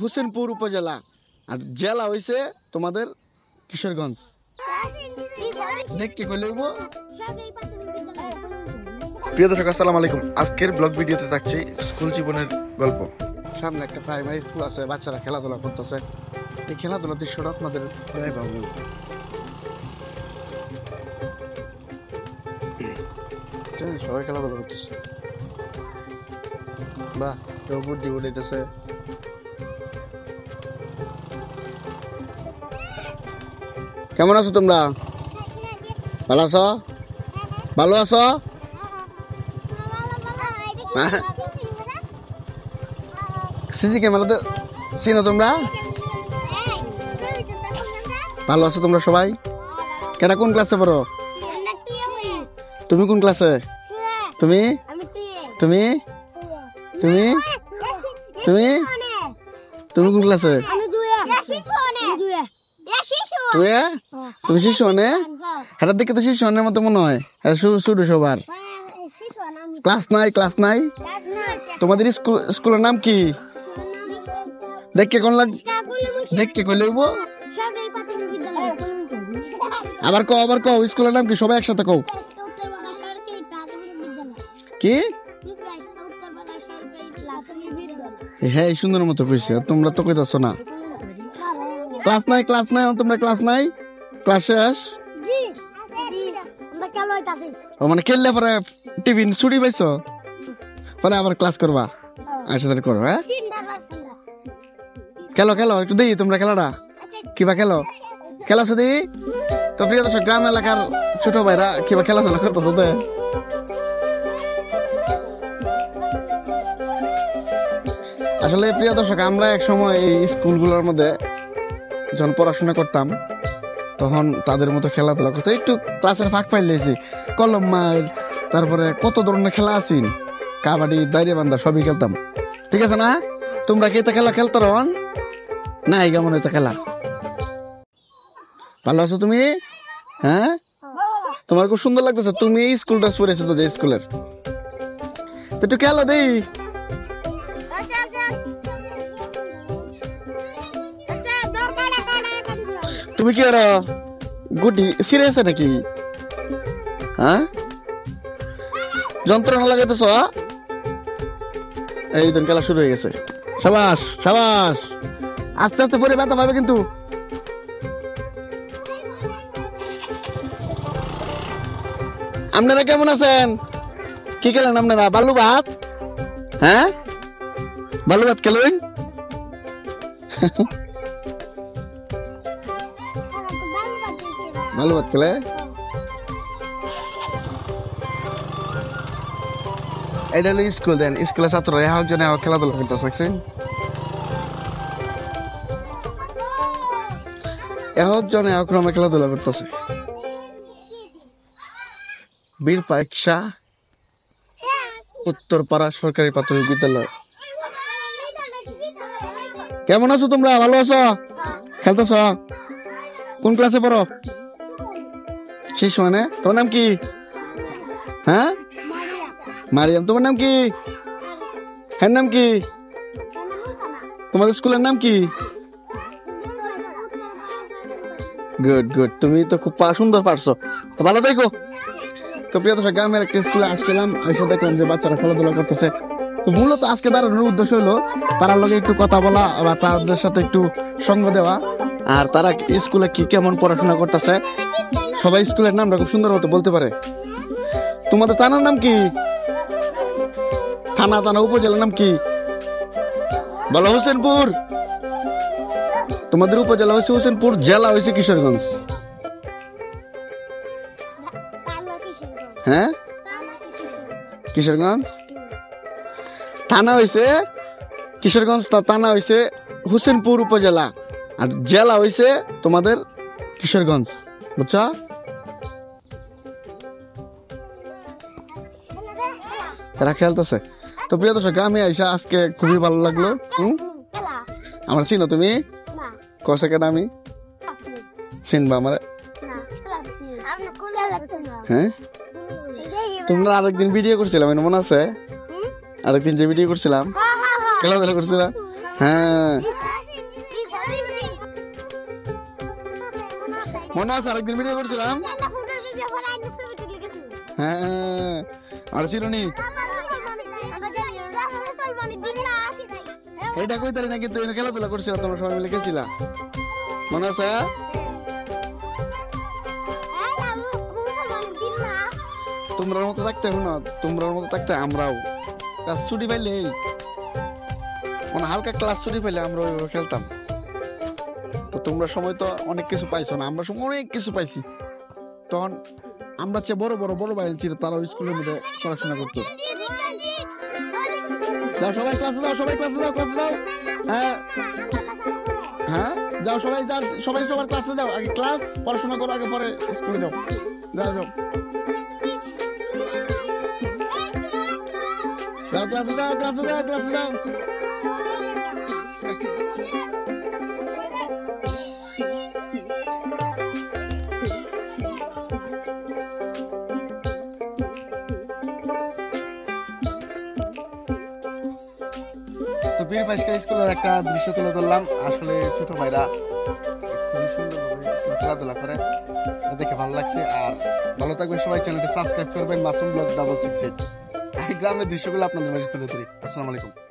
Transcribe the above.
হোসেনপুর উপজেলা আর জেলা হইছে তোমাদের কিশোরগঞ্জ। দেখতে কই লইব। প্রিয় দর্শক আসসালামু আলাইকুম। আজকের ব্লগ ভিডিওতে থাকছে স্কুল জীবনের গল্প। সামনে একটা প্রাইমারি স্কুল আছে, বাচ্চারা খেলাধুলা করতেছে। এই খেলাধুলার দৃশ্যটা আপনাদের দেখাবো। সবাই খেলাধুলা করতেছে, বাহ কেউ বুদ্ধি উঠাইতেছে। কেমন আছো তোমরা? ভালো আছো? ভালো আছো? সিসি ক্যামেরাতে চিনো তোমরা? ভালো আছো তোমরা সবাই? কেটা কোন ক্লাসে পড়ো? তুমি কোন ক্লাসে? তুমি তুমি তুমি তুমি তুমি কোন ক্লাসে? তুমি শিশু অনে? হাটার দিকে তো শিশু অনের মতো মনে হয়। শুরু সবার ক্লাস নাই, ক্লাস নাই। তোমাদের স্কুলের নাম কি? দেখকে কোন লাগ দেখকে কই লইব। আবার কও স্কুলের নাম কি? সবাই একসাথে কও। কি? হ্যাঁ সুন্দর মতো কইছে, তোমরা তো কইতাছো না। ক্লাস নাই, ক্লাস নাই, তোমরা ক্লাস নাই, ক্লাস শেষ। ও মানে খেললে পরে টিফিন ছুটি পাইছো, পরে আবার ক্লাস করবা। আচ্ছা তাহলে করো। হ্যাঁ খেলো খেলো একটু দিই তোমরা খেলাটা কিবা খেলো খেলাছো দি। তো প্রিয় দর্শক গ্রাম এলাকার ছোট ভাইরা কিবা খেলাধুলা করতেছো তো। আসলে প্রিয় দর্শক আমরা এক সময় এই স্কুলগুলোর মধ্যে যখন পড়াশোনা করতাম তখন তাদের মতো খেলাধুলা করতো। একটু ক্লাসের ফাঁক পাইলেছি কলম মার, তারপরে কত ধরনের খেলা আছেন, কাবাডি, দাঁড়িয়ে বান্ধা সবই খেলতাম। ঠিক আছে না? তোমরা কি এটা খেলা খেলতে রন না? এই কেমন এটা খেলা? ভালো আছো তুমি? হ্যাঁ তোমার খুব সুন্দর লাগতেছে। তুমি এই স্কুল ড্রেস পরেছো তো, যে স্কুলের। তো একটু খেলো দেই। তুমি কি আর গুটি সিরিয়াস নাকি? হ্যাঁ যন্ত্রণা লাগাইতেছ? এই দিন খেলা শুরু হয়ে গেছে। সাবাস সাবাস, আস্তে আস্তে পরে ব্যথা পাবে কিন্তু। আপনারা কেমন আছেন? কি খেলেন আপনারা? বালু ভাত? হ্যাঁ বালু ভাত খেলেন? ভালো ভাত খেলে? এটা হলো স্কুল। দেন স্কুলের ছাত্ররা একজনে খেলাধুলা করতেছে, দেখছেন? একজনে একরকমের খেলাধুলা করতেছে। বীর পাইকশা উত্তরপাড়া সরকারি প্রাথমিক বিদ্যালয়। কেমন আছো তোমরা? ভালো আছো? খেলতেছ? কোন ক্লাসে পড়ো? শিশু মানে? তোমার নাম কি? হ্যাঁ মারিয়াম। তোমার নাম কি? হ্যাঁ নাম কি? তোমাদের স্কুলের নাম কি? গুড গুড, তুমি তো খুব সুন্দর পারছো, তো ভালো দেখো। তো প্রিয় দর্শক গ্রামের একটা স্কুলে আসছিলাম, এসে দেখলাম যে বাচ্চারা খেলাধুলা করতেছে। তো মূলত আজকে দাঁড়ানোর উদ্দেশ্য হলো তার লগে একটু কথা বলা বা তাদের সাথে একটু সঙ্গ দেওয়া, আর তারা স্কুলে কি কেমন পড়াশোনা করতেছে। সবাই স্কুলের নামটা খুব সুন্দর মতো বলতে পারে। তোমাদের থানার নাম কি? থানা উপজেলার নাম কি বলো? হোসেনপুর। তোমাদের উপজেলা হয়েছে হোসেনপুর, জেলা হয়েছে কিশোরগঞ্জ। হ্যাঁ কিশোরগঞ্জ। থানা হয়েছে কিশোরগঞ্জ, থানা হয়েছে হোসেনপুর উপজেলা, আর জেলা হয়েছে তোমাদের কিশোরগঞ্জ। বুঝছো? তারা খেলতেছে। তো প্রিয় দর্শক গ্রামে আইসা আজকে খুবই ভালো লাগলো। আমার চিনো তুমি? কসে কেন আমি চিনবা আমার? হ্যাঁ তোমরা আরেকদিন ভিডিও করছিলাম, মনে আছে? আরেকদিন যে ভিডিও করছিলাম খেলাধুলা করছিলাম, হ্যাঁ মনে আছে আরেকদিন ভিডিও করছিলাম হ্যাঁ আর চিরনি এটা কই তারি নাকি তুই খেলাধুলা করছিলাম তোমরা সবাই মিলে গেছিলাম মনে আছে তোমরার মতো থাকতে হবে না তোমরার মতো থাকতে আমরাও ক্লাস ছুটি পাইলে মানে হালকা ক্লাস ছুটি পাইলে আমরা ওইভাবে খেলতাম তো তোমরা সময় তো অনেক কিছু পাইছো না আমরা সময় অনেক কিছু পাইছি তখন আমরা চেয়ে বড় ভাই ছিল তারা স্কুলের মধ্যে পড়াশোনা করতো যাও সবাই ক্লাসে যাও ক্লাসে যাও হ্যাঁ হ্যাঁ যাও সবাই সবার ক্লাসে যাও আগে ক্লাস পড়াশোনা করো আগে পরে স্কুলে যাও যাও যাও ক্লাসে যাও তো বীর ভাস্কর স্কুলের একটা দৃশ্য তুলে ধরলাম আসলে ছোট ভাইরা খুবই সুন্দরভাবে খেলাধুলা করে দেখে ভালো লাগছে আর ভালো থাকবেন সবাই চ্যানেলটি সাবস্ক্রাইব করবেন মাসুম ব্লগ 668 গ্রামের দৃশ্যগুলো আপনাদের মাঝে তুলে ধরি আসসালামু আলাইকুম